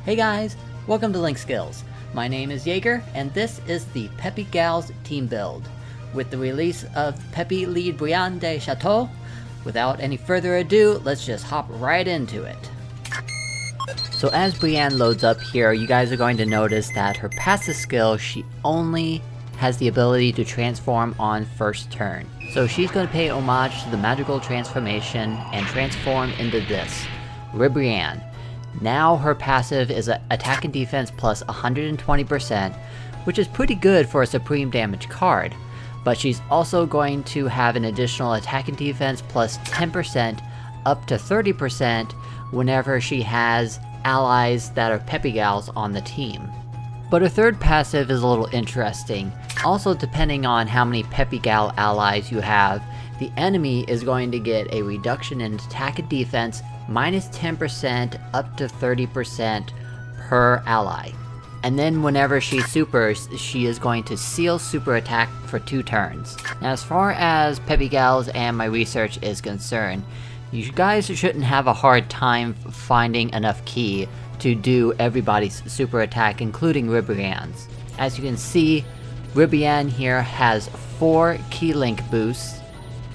Hey guys, welcome to Link Skillz. My name is Jager, and this is the Peppy Gals team build. With the release of Peppy lead Brianne de Chateau, without any further ado, let's just hop right into it. So as Brianne loads up here, you guys are going to notice that her passive skill, she only has the ability to transform on first turn. So she's going to pay homage to the magical transformation and transform into this, Ribrianne. Now her passive is attack and defense plus 120%, which is pretty good for a supreme damage card, but she's also going to have an additional attack and defense plus 10% up to 30% whenever she has allies that are Peppy Gals on the team. But her third passive is a little interesting. Also, depending on how many Peppy Gal allies you have, the enemy is going to get a reduction in attack and defense minus 10% up to 30% per ally. And then whenever she supers, she is going to seal super attack for 2 turns. Now as far as Peppy Gals and my research is concerned, you guys shouldn't have a hard time finding enough ki to do everybody's super attack, including Ribrianne's. As you can see, Ribrianne here has 4 key link boosts,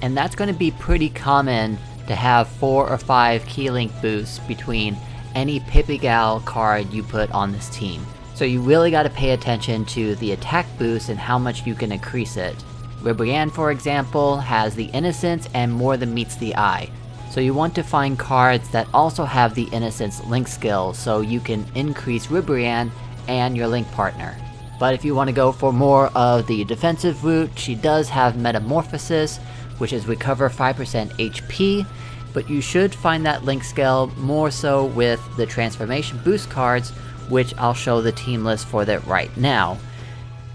and that's going to be pretty common to have 4 or 5 key link boosts between any Peppy Gal card you put on this team. So you really got to pay attention to the attack boost and how much you can increase it. Ribrianne, for example, has the Innocence and More Than Meets the Eye. So you want to find cards that also have the Innocence link skill so you can increase Ribrianne and your link partner. But if you want to go for more of the defensive route, she does have Metamorphosis, which is recover 5% HP, but you should find that link skill more so with the transformation boost cards, which I'll show the team list for that right now.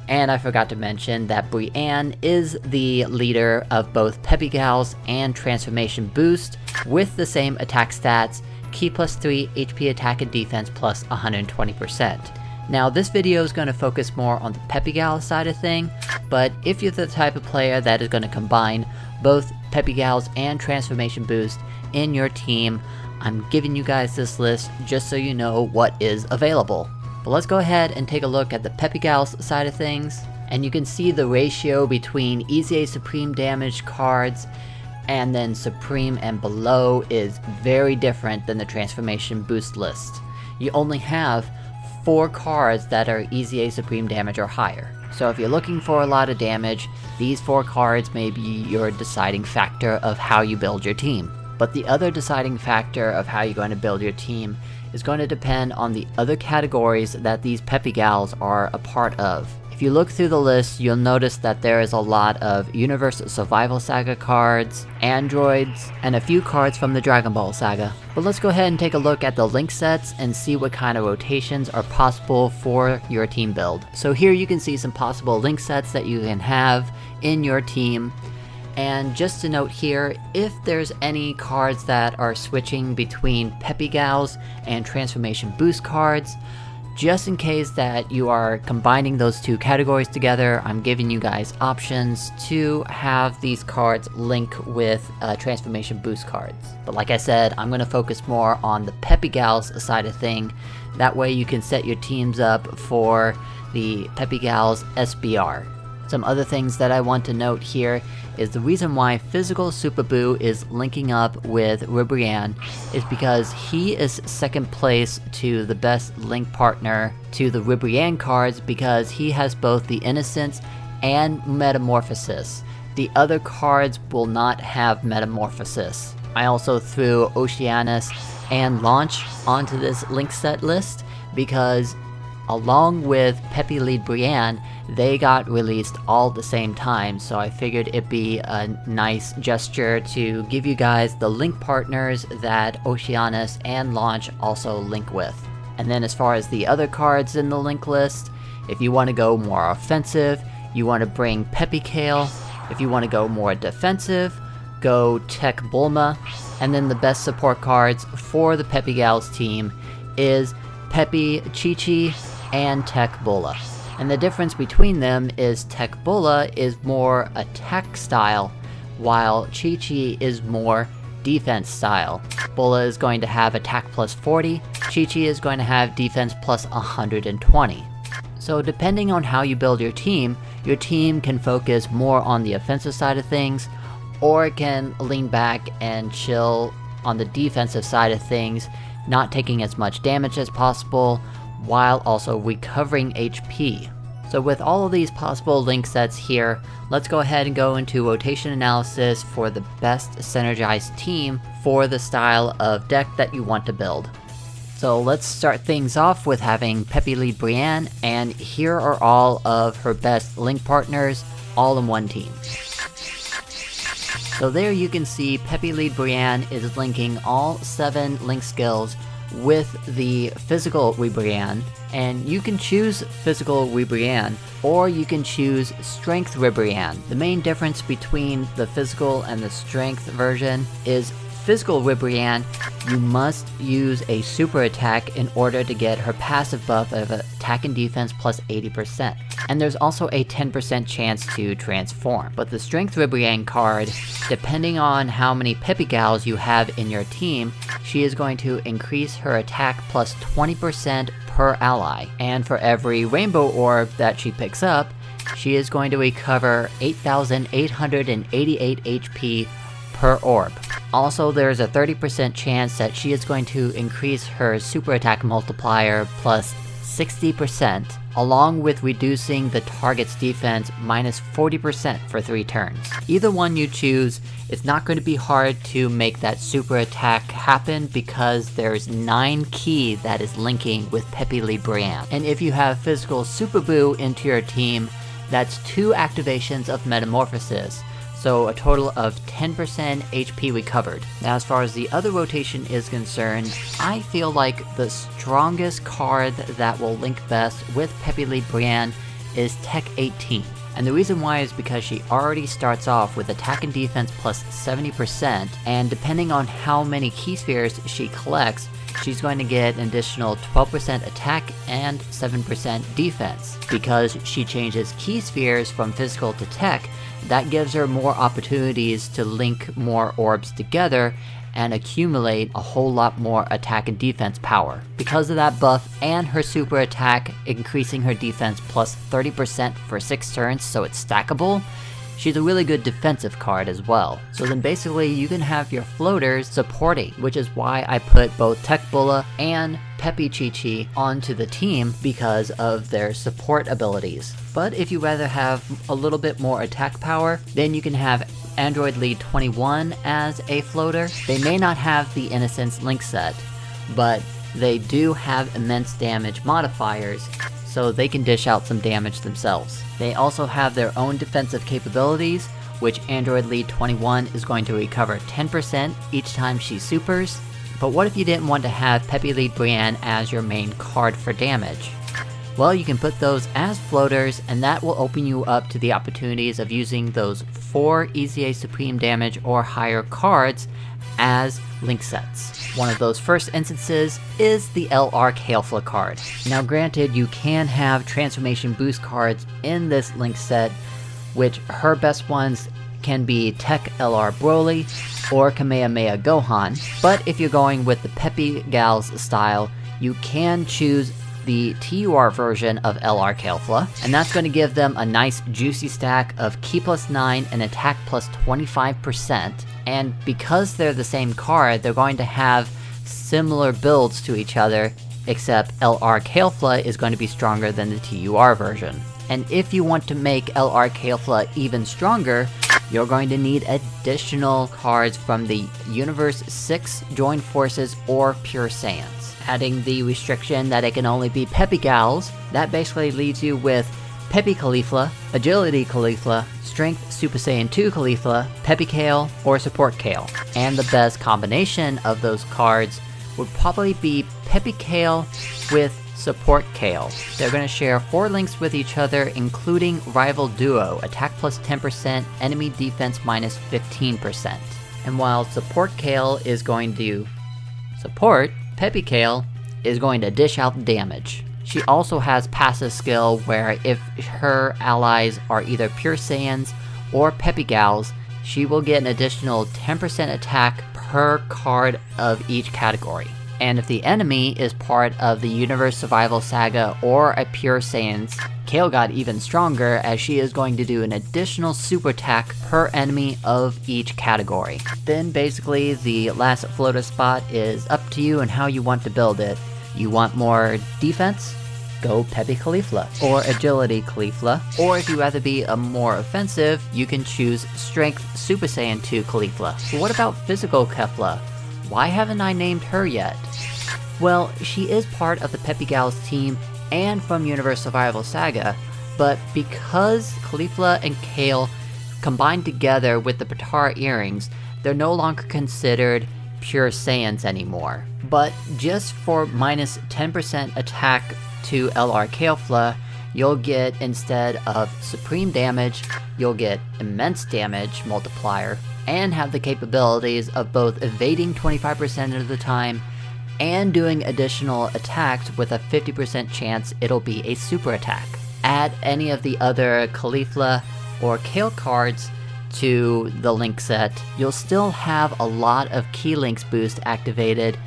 And I forgot to mention that Brianne is the leader of both Peppy Gals and Transformation Boost, with the same attack stats, Ki plus 3, HP attack and defense plus 120%. Now this video is going to focus more on the Peppy Gals side of thing, but if you're the type of player that is going to combine both Peppy Gals and Transformation Boost in your team, I'm giving you guys this list just so you know what is available. But let's go ahead and take a look at the Peppy Gals side of things, and you can see the ratio between EZA Supreme damage cards and then Supreme and below is very different than the Transformation Boost list. You only have 4 cards that are EZA Supreme damage or higher. So if you're looking for a lot of damage, these 4 cards may be your deciding factor of how you build your team. But the other deciding factor of how you're going to build your team is going to depend on the other categories that these Peppy Gals are a part of. If you look through the list, you'll notice that there is a lot of Universe Survival Saga cards, androids, and a few cards from the Dragon Ball Saga. But let's go ahead and take a look at the link sets and see what kind of rotations are possible for your team build. So here you can see some possible link sets that you can have in your team. And just to note here, if there's any cards that are switching between Peppy Gals and Transformation Boost cards, just in case that you are combining those 2 categories together, I'm giving you guys options to have these cards link with Transformation Boost cards. But like I said, I'm going to focus more on the Peppy Gals side of thing. That way you can set your teams up for the Peppy Gals SBR. Some other things that I want to note here is the reason why Physical Super Boo is linking up with Ribrianne is because he is second place to the best link partner to the Ribrianne cards because he has both the Innocence and Metamorphosis. The other cards will not have Metamorphosis. I also threw Oceanus and Launch onto this link set list because along with Peppy lead Brianne, they got released all at the same time, so I figured it'd be a nice gesture to give you guys the link partners that Oceanus and Launch also link with. And then as far as the other cards in the link list, if you want to go more offensive, you want to bring Peppy Kale. If you want to go more defensive, go Tech Bulma. And then the best support cards for the Peppy Gals team is Peppy Chi-Chi and Tech Bulla. And the difference between them is Tech Bulla is more attack style, while Chi-Chi is more defense style. Bulla is going to have attack plus 40, Chi-Chi is going to have defense plus 120. So depending on how you build your team can focus more on the offensive side of things, or it can lean back and chill on the defensive side of things, not taking as much damage as possible, while also recovering HP. So with all of these possible link sets here, let's go ahead and go into rotation analysis for the best synergized team for the style of deck that you want to build. So let's start things off with having Peppy lead Brianne, and here are all of her best link partners, all in one team. So there you can see Peppy lead Brianne is linking all 7 link skills with the physical Ribrianne, and you can choose physical Ribrianne or you can choose strength Ribrianne. The main difference between the physical and the strength version is physical Ribrianne, you must use a super attack in order to get her passive buff of attack and defense plus 80%. And there's also a 10% chance to transform. But the strength Ribrianne card, depending on how many Peppy Gals you have in your team, she is going to increase her attack plus 20% per ally. And for every rainbow orb that she picks up, she is going to recover 8,888 HP per orb. Also, there's a 30% chance that she is going to increase her super attack multiplier plus 60%, along with reducing the target's defense minus 40% for 3 turns. Either one you choose, it's not going to be hard to make that super attack happen because there's 9 key that is linking with Peppy lead Brianne. And if you have physical Super Boo into your team, that's 2 activations of Metamorphosis. So a total of 10% HP recovered. Now as far as the other rotation is concerned, I feel like the strongest card that will link best with Peppy lead Brianne is Tech 18. And the reason why is because she already starts off with attack and defense plus 70%, and depending on how many key spheres she collects, she's going to get an additional 12% attack and 7% defense. Because she changes key spheres from physical to tech, that gives her more opportunities to link more orbs together and accumulate a whole lot more attack and defense power. Because of that buff and her super attack increasing her defense plus 30% for 6 turns, so it's stackable, she's a really good defensive card as well. So then basically you can have your floaters supporting, which is why I put both Tech Bulla and Peppy Chi-Chi onto the team because of their support abilities. But if you rather have a little bit more attack power, then you can have Android Lead 21 as a floater. They may not have the Innocence link set, but they do have immense damage modifiers, so they can dish out some damage themselves. They also have their own defensive capabilities, which Android Lead 21 is going to recover 10% each time she supers. But what if you didn't want to have Peppy lead Brianne as your main card for damage? Well, you can put those as floaters, and that will open you up to the opportunities of using those 4 EZA Supreme Damage or higher cards as link sets. One of those first instances is the LR Kalefla card. Now granted, you can have transformation boost cards in this link set, which her best ones can be Tech LR Broly or Kamehameha Gohan, but if you're going with the Peppy Gals style, you can choose the TUR version of LR Kalefla, and that's going to give them a nice juicy stack of Ki plus 9 and attack plus 25%, and because they're the same card, they're going to have similar builds to each other, except LR Kalefla is going to be stronger than the TUR version. And if you want to make LR Kalefla even stronger, you're going to need additional cards from the Universe 6 Joined Forces or Pure Saiyans. Adding the restriction that it can only be Peppy Gals, that basically leaves you with Peppy Caulifla, Agility Caulifla, Strength Super Saiyan 2 Caulifla, Peppy Kale, or Support Kale. And the best combination of those cards would probably be Peppy Kale with Support Kale. They're going to share 4 links with each other, including Rival Duo, attack plus 10%, enemy defense minus 15%. And while Support Kale is going to support, Peppy Kale is going to dish out damage. She also has passive skill where if her allies are either Pure Saiyans or Peppy Gals, she will get an additional 10% attack per card of each category. And if the enemy is part of the Universe Survival Saga or a Pure Saiyans, Kale got even stronger as she is going to do an additional super attack per enemy of each category. Then basically the last floater spot is up to you and how you want to build it. You want more defense? Go Peppy Caulifla or Agility Caulifla, or if you rather be a more offensive, you can choose Strength Super Saiyan 2 Caulifla. But what about Physical Kefla? Why haven't I named her yet? Well, she is part of the Peppy Gals team and from Universe Survival Saga, but because Caulifla and Kale combined together with the Patara earrings, they're no longer considered Pure Saiyans anymore. But just for minus 10% attack to LR Kalefla, you'll get, instead of supreme damage, you'll get immense damage multiplier, and have the capabilities of both evading 25% of the time and doing additional attacks with a 50% chance it'll be a super attack. Add any of the other Caulifla or Kale cards to the link set, you'll still have a lot of key links boost activated.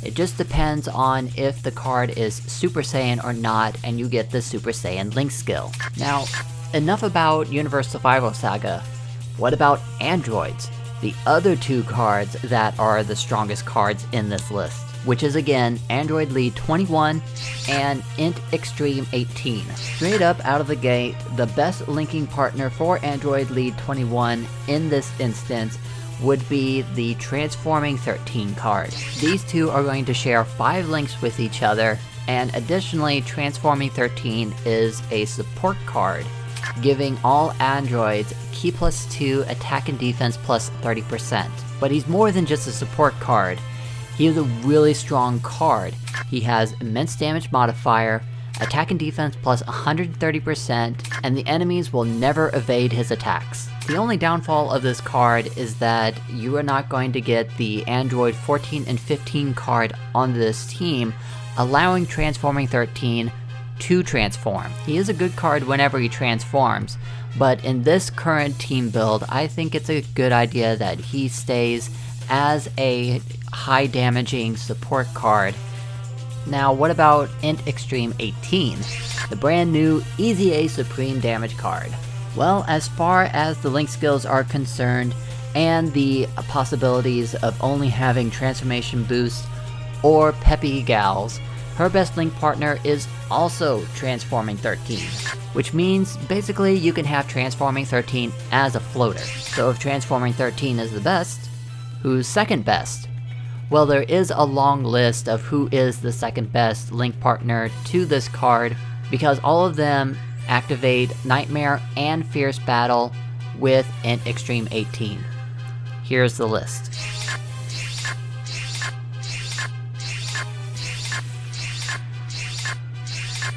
It just depends on if the card is Super Saiyan or not, and you get the Super Saiyan link skill. Now, enough about Universe Survival Saga. What about androids? The other two cards that are the strongest cards in this list, which is again Android Lead 21 and Int Extreme 18. Straight up out of the gate, the best linking partner for Android Lead 21 in this instance would be the Transforming 13 card. These two are going to share 5 links with each other, and additionally Transforming 13 is a support card, giving all androids Ki plus 2 attack and defense plus 30%. But he's more than just a support card. He is a really strong card. He has immense damage modifier, attack and defense plus 130%, and the enemies will never evade his attacks. The only downfall of this card is that you are not going to get the Android 14 and 15 card on this team, allowing Transforming 13 to transform. He is a good card whenever he transforms, but in this current team build, I think it's a good idea that he stays as a high damaging support card. Now what about Int Extreme 18, the brand new Easy A Supreme damage card? Well, as far as the link skills are concerned, and the possibilities of only having transformation boost or Peppy Gals, her best link partner is also Transforming 13, which means basically you can have Transforming 13 as a floater. So if Transforming 13 is the best, who's second best? Well, there is a long list of who is the second best link partner to this card, because all of them activate Nightmare and Fierce Battle with Int Extreme 18. Here's the list.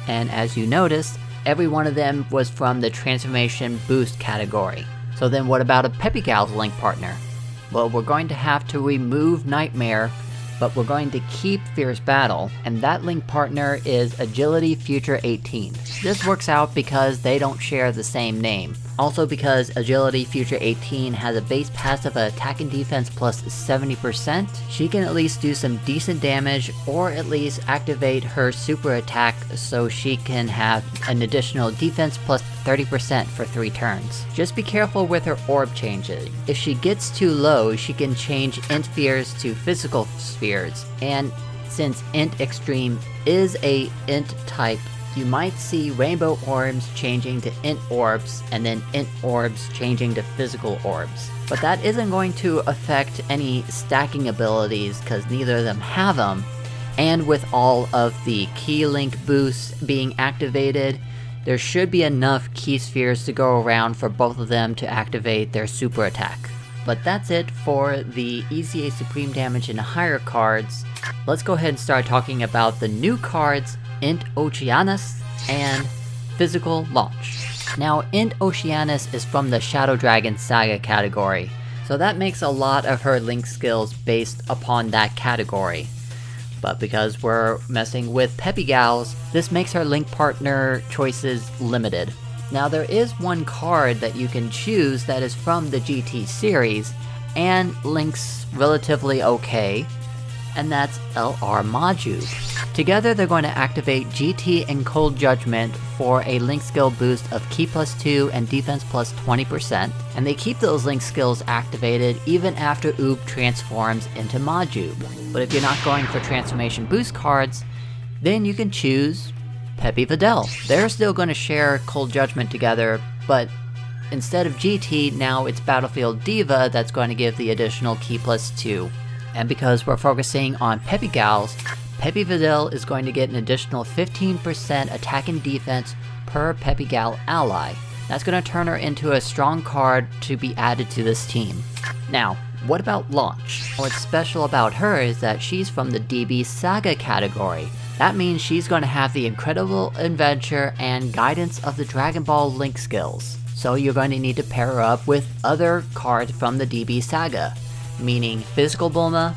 And as you noticed, every one of them was from the Transformation Boost category. So then what about a Peppy Gals link partner? Well, we're going to have to remove Nightmare, but we're going to keep Fierce Battle, and that link partner is Agility Future 18. This works out because they don't share the same name. Also because Agility Future 18 has a base passive attack and defense plus 70%, she can at least do some decent damage, or at least activate her super attack so she can have an additional defense plus 30% for 3 turns. Just be careful with her orb changes. If she gets too low, she can change Int Spheres to Physical Spheres, and since Int Extreme is a Int type, you might see Rainbow Orbs changing to Int Orbs, and then Int Orbs changing to Physical Orbs. But that isn't going to affect any stacking abilities, because neither of them have them, and with all of the key link boosts being activated, there should be enough key spheres to go around for both of them to activate their super attack. But that's it for the EZA Supreme Damage and higher cards. Let's go ahead and start talking about the new cards, Int Oceanus and Physical Launch. Now, Int Oceanus is from the Shadow Dragon Saga category, so that makes a lot of her link skills based upon that category. But because we're messing with Peppy Gals, this makes her link partner choices limited. Now there is one card that you can choose that is from the GT series, and Link's relatively okay, and that's LR Maju. Together they're going to activate GT and Cold Judgment for a Link skill boost of Ki +2 and Defense +20%, and they keep those Link skills activated even after Oob transforms into Maju. But if you're not going for transformation boost cards, then you can choose Peppy Videl. They're still going to share Cold Judgment together, but instead of GT, now it's Battlefield Diva that's going to give the additional Ki +2. And because we're focusing on Peppy Gals, Peppy Videl is going to get an additional 15% attack and defense per Peppy Gal ally. That's going to turn her into a strong card to be added to this team. Now, what about Launch? What's special about her is that she's from the DB Saga category. That means she's going to have the incredible adventure and guidance of the Dragon Ball Link skills. So you're going to need to pair her up with other cards from the DB Saga, meaning Physical Bulma,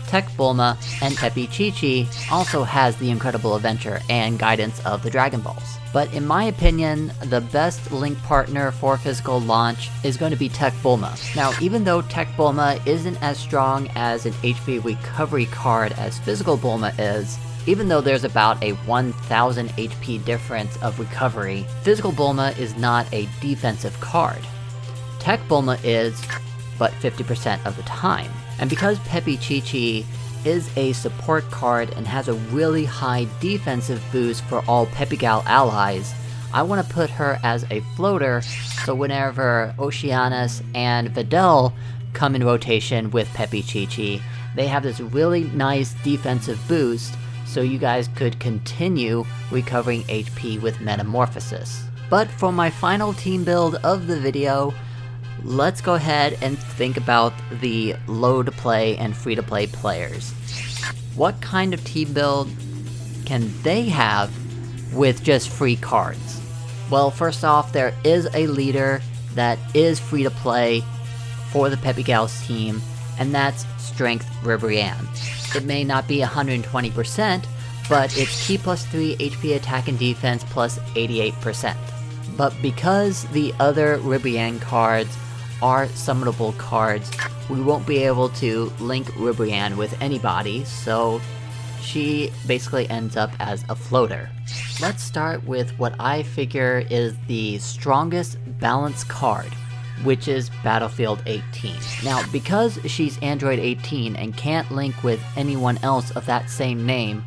Tech Bulma, and Peppy Chi-Chi also has the incredible adventure and guidance of the Dragon Balls. But in my opinion, the best Link partner for physical launch is going to be Tech Bulma. Now, even though Tech Bulma isn't as strong as an HP recovery card as Physical Bulma is, even though there's about a 1000 HP difference of recovery, Physical Bulma is not a defensive card. Tech Bulma is, but 50% of the time. And because Peppy Chi-Chi is a support card and has a really high defensive boost for all Peppy Gal allies, I want to put her as a floater, so whenever Oceanus and Videl come in rotation with Peppy Chi-Chi, they have this really nice defensive boost, so you guys could continue recovering HP with Metamorphosis. But for my final team build of the video, let's go ahead and think about the low-to-play and free-to-play players. What kind of team build can they have with just free cards? Well, first off, there is a leader that is free-to-play for the Peppy Gals team, and that's Strength Ribrianne. It may not be 120%, but it's Ki +3 HP attack and defense plus 88%. But because the other Ribrianne cards are summonable cards, we won't be able to link Ribrianne with anybody, so she basically ends up as a floater. Let's start with what I figure is the strongest balance card, which is Battlefield 18. Now, because she's Android 18 and can't link with anyone else of that same name,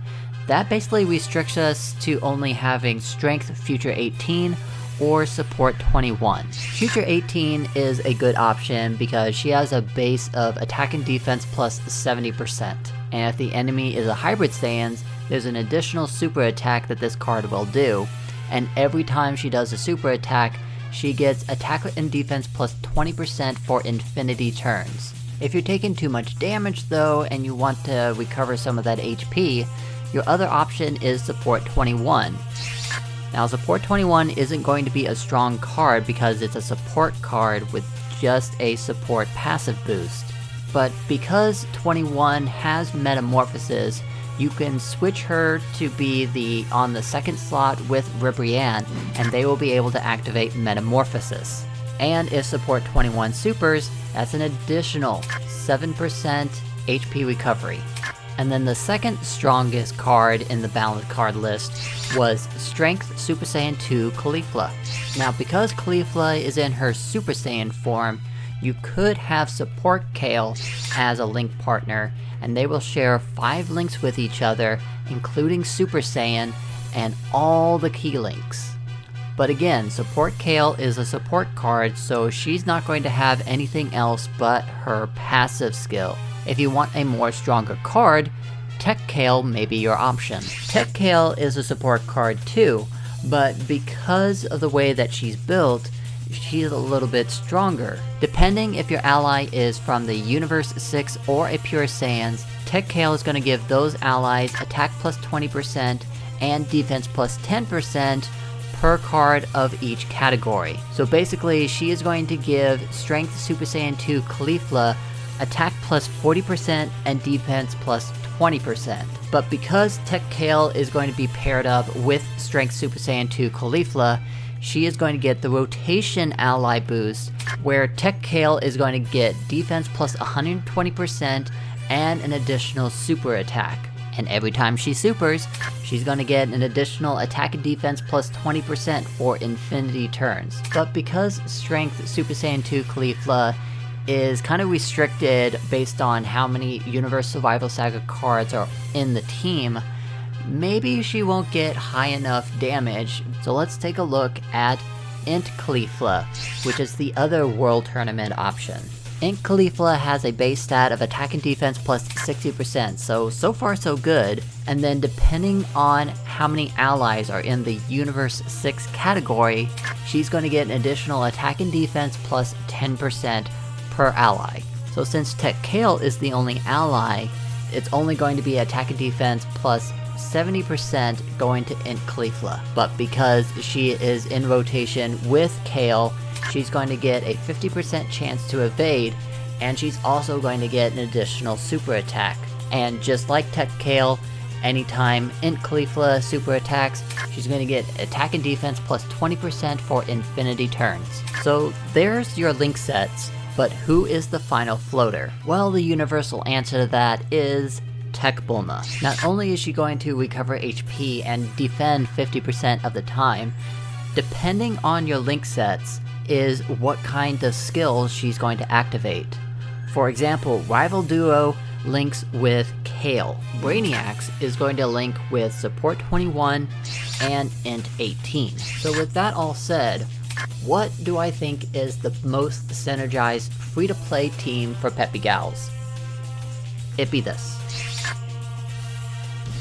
that basically restricts us to only having Strength Future 18 or Support 21. Future 18 is a good option because she has a base of attack and defense plus 70%. And if the enemy is a Hybrid Saiyans, there's an additional super attack that this card will do. And every time she does a super attack, she gets attack and defense plus 20% for infinity turns. If you're taking too much damage though, and you want to recover some of that HP, your other option is Support 21. Now, Support 21 isn't going to be a strong card because it's a support card with just a support passive boost. But because 21 has Metamorphosis, you can switch her to be on the second slot with Ribrianne, and they will be able to activate Metamorphosis. And if Support 21 supers, that's an additional 7% HP recovery. And then the second strongest card in the balanced card list was Strength Super Saiyan 2 Caulifla. Now, because Caulifla is in her Super Saiyan form, you could have Support Kale as a link partner, and they will share 5 links with each other, including Super Saiyan and all the key links. But again, Support Kale is a support card, so she's not going to have anything else but her passive skill. If you want a more stronger card, Tech Kale may be your option. Tech Kale is a support card too, but because of the way that she's built, she's a little bit stronger. Depending if your ally is from the Universe 6 or a Pure Saiyans, Tech Kale is going to give those allies attack plus 20% and defense plus 10% per card of each category. So basically, she is going to give Strength Super Saiyan 2 Caulifla attack plus 40% and defense plus 20%. But because Tech Kale is going to be paired up with Strength Super Saiyan 2 Caulifla, she is going to get the rotation ally boost, where Tech Kale is going to get defense plus 120% and an additional super attack. And every time she supers, she's going to get an additional attack and defense plus 20% for infinity turns. But because Strength Super Saiyan 2 Caulifla is kind of restricted based on how many Universe Survival Saga cards are in the team, maybe she won't get high enough damage. So let's take a look at Int Caulifla, which is the other World Tournament option. Int Caulifla has a base stat of attack and defense plus 60%, so far so good, and then depending on how many allies are in the Universe 6 category, she's going to get an additional attack and defense plus 10% per ally. So since Tech Kale is the only ally, it's only going to be attack and defense plus 70% going to Int Caulifla. But because she is in rotation with Kale, she's going to get a 50% chance to evade, and she's also going to get an additional super attack. And just like Tech Kale, anytime Int Caulifla super attacks, she's going to get attack and defense plus 20% for infinity turns. So there's your link sets, but who is the final floater? Well, the universal answer to that is Tech Bulma. Not only is she going to recover HP and defend 50% of the time, depending on your link sets is what kind of skills she's going to activate. For example, Rival Duo links with Kale. Brainiacs is going to link with Support 21 and Int 18. So with that all said, what do I think is the most synergized free-to-play team for Peppy Gals? It'd be this.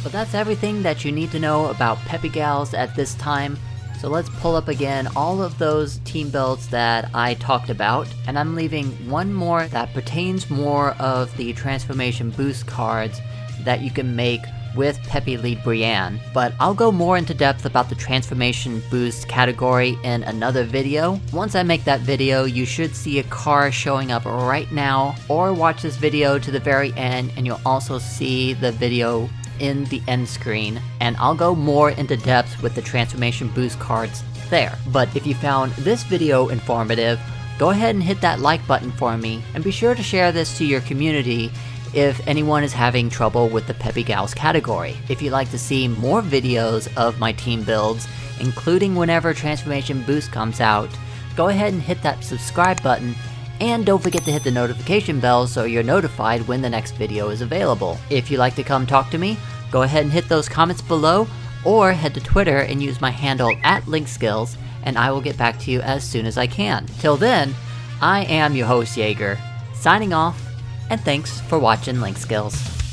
But that's everything that you need to know about Peppy Gals at this time. So let's pull up again all of those team builds that I talked about, and I'm leaving one more that pertains more of the transformation boost cards that you can make with Peppy Lead Brianne, but I'll go more into depth about the transformation boost category in another video. Once I make that video, you should see a car showing up right now, or watch this video to the very end and you'll also see the video in the end screen, and I'll go more into depth with the transformation boost cards there. But if you found this video informative, go ahead and hit that like button for me, and be sure to share this to your community if anyone is having trouble with the Peppy Gals category. If you'd like to see more videos of my team builds, including whenever Transformation Boost comes out, go ahead and hit that subscribe button, and don't forget to hit the notification bell so you're notified when the next video is available. If you'd like to come talk to me, go ahead and hit those comments below, or head to Twitter and use my handle @LinkSkillz, and I will get back to you as soon as I can. Till then, I am your host Jager, signing off, and thanks for watching LinkSkillz.